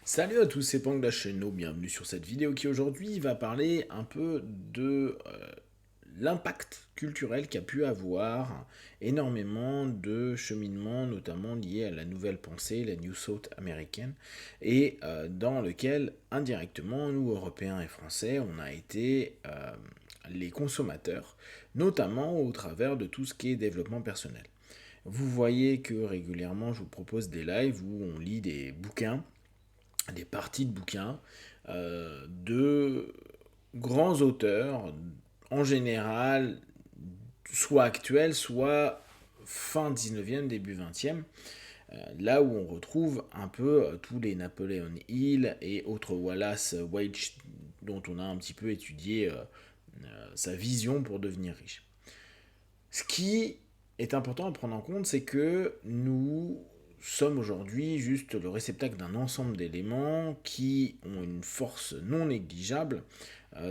Salut à tous, c'est Pang de la chaîne No, bienvenue sur cette vidéo qui aujourd'hui va parler un peu de l'impact culturel qu'a pu avoir énormément de cheminements, notamment liés à la nouvelle pensée, la New Thought américaine, et dans lequel indirectement, nous Européens et Français, on a été les consommateurs, notamment au travers de tout ce qui est développement personnel. Vous voyez que régulièrement je vous propose des lives où on lit des bouquins, des parties de bouquins de grands auteurs, en général, soit actuels, soit fin 19e, début 20e, là où on retrouve un peu tous les Napoleon Hill et autres Wallace Welch dont on a un petit peu étudié sa vision pour devenir riche. Ce qui est important à prendre en compte, c'est que nous sommes aujourd'hui juste le réceptacle d'un ensemble d'éléments qui ont une force non négligeable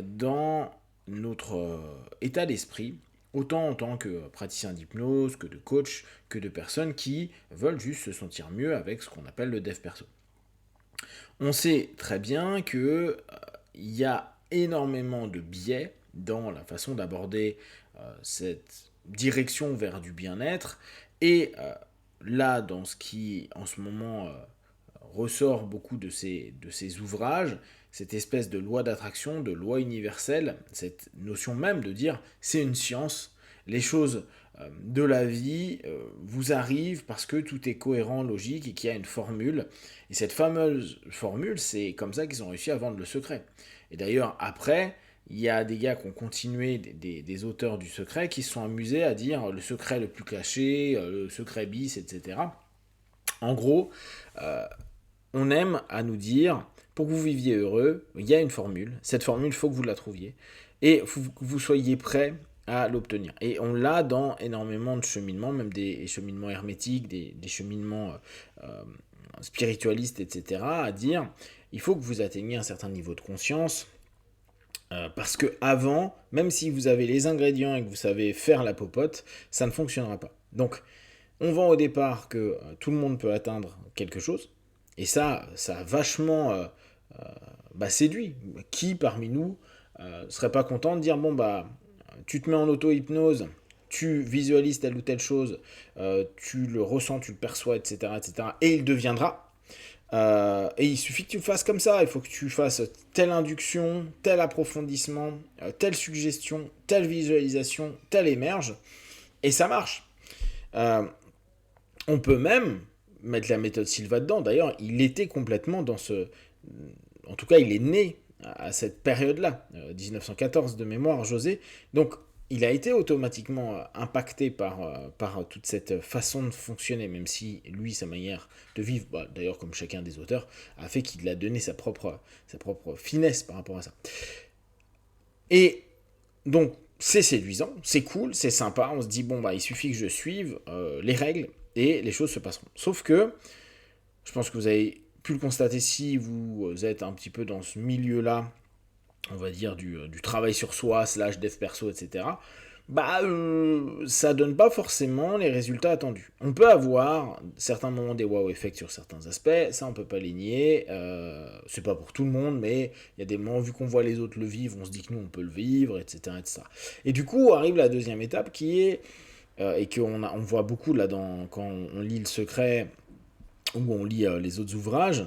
dans notre état d'esprit, autant en tant que praticien d'hypnose, que de coach, que de personnes qui veulent juste se sentir mieux avec ce qu'on appelle le dev perso. On sait très bien que il y a énormément de biais dans la façon d'aborder cette direction vers du bien-être. Et là, dans ce qui en ce moment ressort beaucoup de ces ouvrages, cette espèce de loi d'attraction, de loi universelle, cette notion même de dire c'est une science, les choses de la vie vous arrivent parce que tout est cohérent, logique et qu'il y a une formule. Et cette fameuse formule, c'est comme ça qu'ils ont réussi à vendre le secret. Et d'ailleurs, après, il y a des gars qui ont continué, des auteurs du secret, qui se sont amusés à dire le secret le plus caché, le secret bis, etc. En gros, euh, on aime à nous dire, pour que vous viviez heureux, il y a une formule. Cette formule, il faut que vous la trouviez. Et que vous soyez prêt à l'obtenir. Et on l'a dans énormément de cheminements, même des cheminements hermétiques, des cheminements spiritualistes, etc., à dire, il faut que vous atteigniez un certain niveau de conscience, parce que avant, même si vous avez les ingrédients et que vous savez faire la popote, ça ne fonctionnera pas. Donc, on vend au départ que tout le monde peut atteindre quelque chose, et ça a vachement séduit. Qui parmi nous serait pas content de dire bon bah tu te mets en auto-hypnose, tu visualises telle ou telle chose, tu le ressens, tu le perçois, etc., etc., et il deviendra. Et il suffit que tu le fasses comme ça. Il faut que tu fasses telle induction, tel approfondissement, telle suggestion, telle visualisation, telle émerge, et ça marche. Euh, on peut même mettre la méthode Silva dedans. D'ailleurs, il était complètement dans ce. En tout cas, il est né à cette période-là, 1914 de mémoire, José. Donc, il a été automatiquement impacté par toute cette façon de fonctionner, même si lui, sa manière de vivre, bah, d'ailleurs comme chacun des auteurs, a fait qu'il a donné sa propre finesse par rapport à ça. Et donc, c'est séduisant, c'est cool, c'est sympa, on se dit, bon, bah, il suffit que je suive les règles et les choses se passeront. Sauf que, je pense que vous avez pu le constater si vous êtes un petit peu dans ce milieu-là, on va dire du travail sur soi, slash dev perso, etc., ça donne pas forcément les résultats attendus. On peut avoir certains moments des wow effects sur certains aspects, ça on peut pas les nier, c'est pas pour tout le monde, mais il y a des moments, vu qu'on voit les autres le vivre, on se dit que nous on peut le vivre, etc. etc. Et du coup arrive la deuxième étape qui est, et on voit beaucoup là quand on lit Le Secret, ou on lit les autres ouvrages,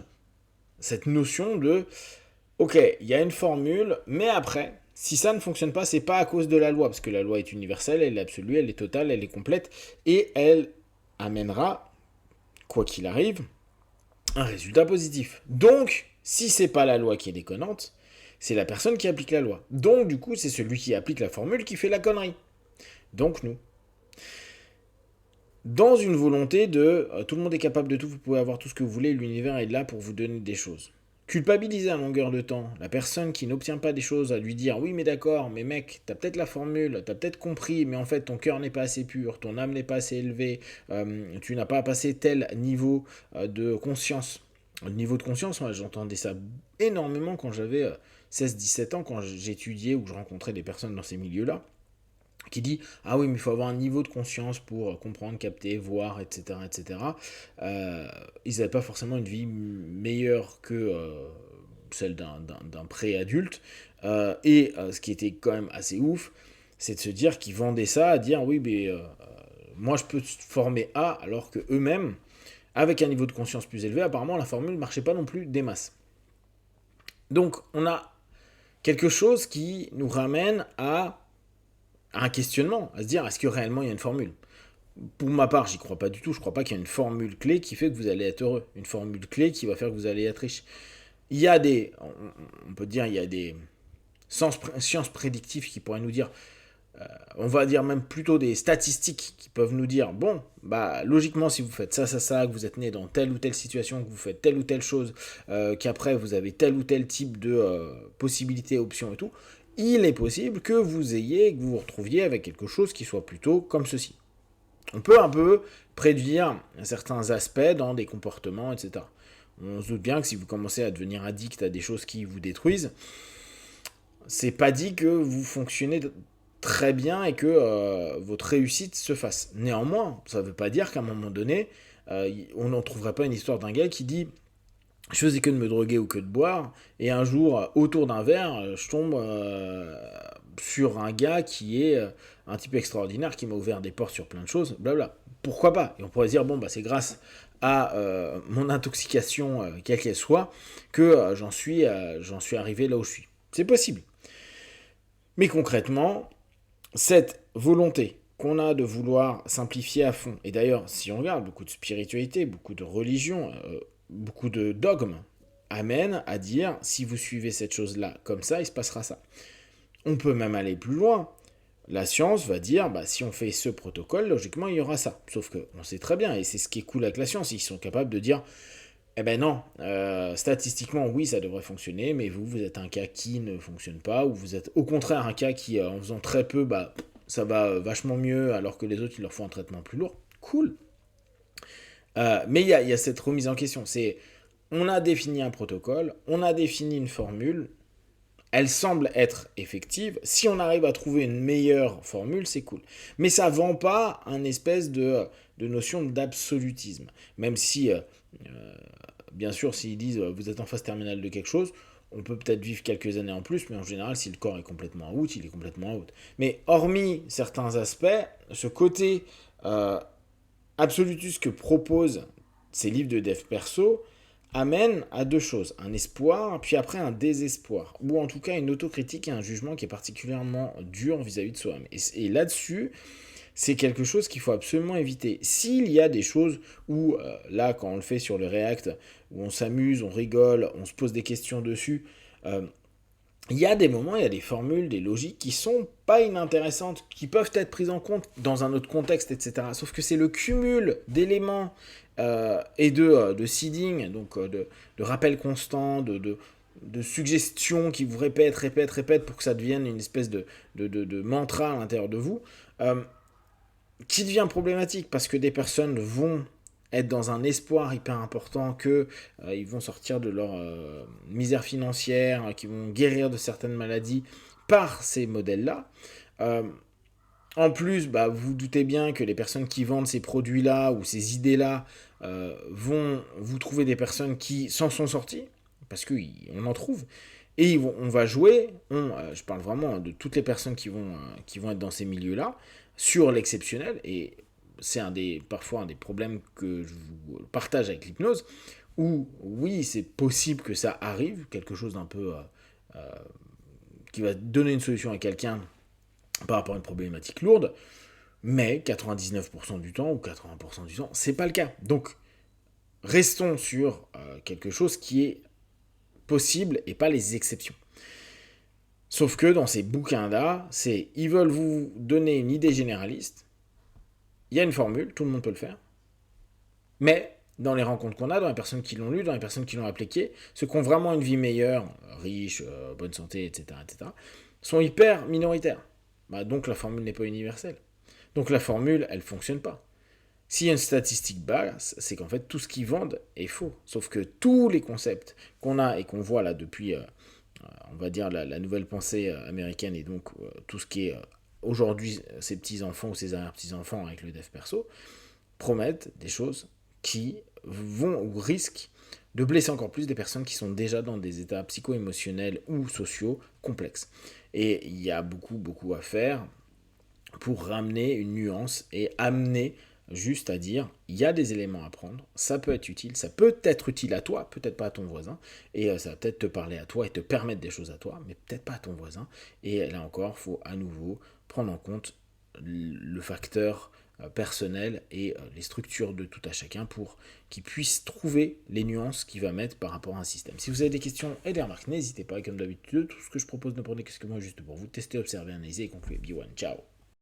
cette notion de ok, il y a une formule, mais après, si ça ne fonctionne pas, c'est pas à cause de la loi, parce que la loi est universelle, elle est absolue, elle est totale, elle est complète, et elle amènera, quoi qu'il arrive, un résultat positif. Donc, si c'est pas la loi qui est déconnante, c'est la personne qui applique la loi. Donc, du coup, c'est celui qui applique la formule qui fait la connerie. Donc, nous. Dans une volonté de tout le monde est capable de tout, vous pouvez avoir tout ce que vous voulez, l'univers est là pour vous donner des choses. Culpabiliser à longueur de temps la personne qui n'obtient pas des choses, à lui dire oui mais d'accord, mais mec, t'as peut-être la formule, t'as peut-être compris, mais en fait ton cœur n'est pas assez pur, ton âme n'est pas assez élevée, tu n'as pas passé tel niveau de conscience. Le niveau de conscience, moi j'entendais ça énormément quand j'avais 16-17 ans, quand j'étudiais ou que je rencontrais des personnes dans ces milieux-là. qui dit ah oui mais il faut avoir un niveau de conscience pour comprendre, capter, voir, etc. etc. Ils n'avaient pas forcément une vie meilleure que celle d'un pré-adulte. Ce qui était quand même assez ouf, c'est de se dire qu'ils vendaient ça, à dire oui mais moi je peux te former à, alors que eux-mêmes, avec un niveau de conscience plus élevé, apparemment la formule ne marchait pas non plus des masses. Donc on a quelque chose qui nous ramène à un questionnement, à se dire est-ce que réellement il y a une formule. Pour ma part, j'y crois pas du tout. Je crois pas qu'il y a une formule clé qui fait que vous allez être heureux. Une formule clé qui va faire que vous allez être riche. Il y a des, on peut dire, il y a des sciences prédictives qui pourraient nous dire, on va dire même plutôt des statistiques qui peuvent nous dire, bon, bah logiquement si vous faites ça, ça, ça, que vous êtes né dans telle ou telle situation, que vous faites telle ou telle chose, qu'après vous avez tel ou tel type de possibilités, options et tout, il est possible que que vous vous retrouviez avec quelque chose qui soit plutôt comme ceci. On peut un peu prédire certains aspects dans des comportements, etc. On se doute bien que si vous commencez à devenir addict à des choses qui vous détruisent, c'est pas dit que vous fonctionnez très bien et que votre réussite se fasse. Néanmoins, ça ne veut pas dire qu'à un moment donné, on n'en trouverait pas une histoire d'un gars qui dit je faisais que de me droguer ou que de boire, et un jour, autour d'un verre, je tombe sur un gars qui est un type extraordinaire, qui m'a ouvert des portes sur plein de choses, blabla. Pourquoi pas? Et on pourrait dire, bon, bah c'est grâce à mon intoxication, quelle qu'elle soit, que j'en suis arrivé là où je suis. C'est possible. Mais concrètement, cette volonté qu'on a de vouloir simplifier à fond, et d'ailleurs, si on regarde beaucoup de spiritualité, beaucoup de religion, beaucoup de dogmes, amènent à dire, si vous suivez cette chose-là comme ça, il se passera ça. On peut même aller plus loin. La science va dire, bah, si on fait ce protocole, logiquement, il y aura ça. Sauf qu'on sait très bien, et c'est ce qui est cool avec la science, ils sont capables de dire, eh ben non, statistiquement, oui, ça devrait fonctionner, mais vous êtes un cas qui ne fonctionne pas, ou vous êtes au contraire un cas qui, en faisant très peu, bah, ça va vachement mieux, alors que les autres, il leur faut un traitement plus lourd. Cool. Mais il y a cette remise en question. C'est, on a défini un protocole, on a défini une formule, elle semble être effective. Si on arrive à trouver une meilleure formule, c'est cool. Mais ça vend pas un espèce de notion d'absolutisme. Même si, bien sûr, s'ils disent vous êtes en phase terminale de quelque chose, on peut peut-être vivre quelques années en plus, mais en général, si le corps est complètement out, il est complètement out. Mais hormis certains aspects, ce côté absolutiste que proposent ces livres de dev perso amène à deux choses, un espoir, puis après un désespoir, ou en tout cas une autocritique et un jugement qui est particulièrement dur vis-à-vis de soi-même. Et là-dessus, c'est quelque chose qu'il faut absolument éviter. S'il y a des choses où, là, quand on le fait sur le React, où on s'amuse, on rigole, on se pose des questions dessus, il y a des moments, il y a des formules, des logiques qui sont pas inintéressantes, qui peuvent être prises en compte dans un autre contexte, etc. Sauf que c'est le cumul d'éléments et de seeding, donc de rappel constant, de suggestions qui vous répètent pour que ça devienne une espèce de mantra à l'intérieur de vous, qui devient problématique parce que des personnes vont être dans un espoir hyper important que ils vont sortir de leur misère financière, qu'ils vont guérir de certaines maladies par ces modèles-là. En plus, bah, vous vous doutez bien que les personnes qui vendent ces produits-là ou ces idées-là vont vous trouver des personnes qui s'en sont sorties, parce qu'on en trouve. Et on va jouer, je parle vraiment de toutes les personnes qui vont être dans ces milieux-là, sur l'exceptionnel, et c'est parfois un des problèmes que je vous partage avec l'hypnose, où oui, c'est possible que ça arrive, quelque chose d'un peu qui va donner une solution à quelqu'un par rapport à une problématique lourde, mais 99% du temps ou 80% du temps, c'est pas le cas. Donc, restons sur quelque chose qui est possible et pas les exceptions. Sauf que dans ces bouquins-là, ils veulent vous donner une idée généraliste. Il y a une formule, tout le monde peut le faire. Mais dans les rencontres qu'on a, dans les personnes qui l'ont lu, dans les personnes qui l'ont appliqué, ceux qui ont vraiment une vie meilleure, riche, bonne santé, etc., sont hyper minoritaires. Bah, donc la formule n'est pas universelle. Donc la formule, elle ne fonctionne pas. S'il y a une statistique basse, c'est qu'en fait tout ce qu'ils vendent est faux. Sauf que tous les concepts qu'on a et qu'on voit là depuis, on va dire, la nouvelle pensée américaine et donc tout ce qui est aujourd'hui, ses petits-enfants ou ses arrière-petits-enfants avec le dev perso promettent des choses qui vont ou risquent de blesser encore plus des personnes qui sont déjà dans des états psycho-émotionnels ou sociaux complexes. Et il y a beaucoup à faire pour ramener une nuance et amener juste à dire, il y a des éléments à prendre, ça peut être utile, ça peut être utile à toi, peut-être pas à ton voisin, et ça va peut-être te parler à toi et te permettre des choses à toi, mais peut-être pas à ton voisin. Et là encore, il faut à nouveau prendre en compte le facteur personnel et les structures de tout à chacun pour qu'il puisse trouver les nuances qu'il va mettre par rapport à un système. Si vous avez des questions et des remarques, n'hésitez pas, comme d'habitude, tout ce que je propose ne prenez que ce que moi juste pour vous tester, observer, analyser et conclure. Be one, ciao.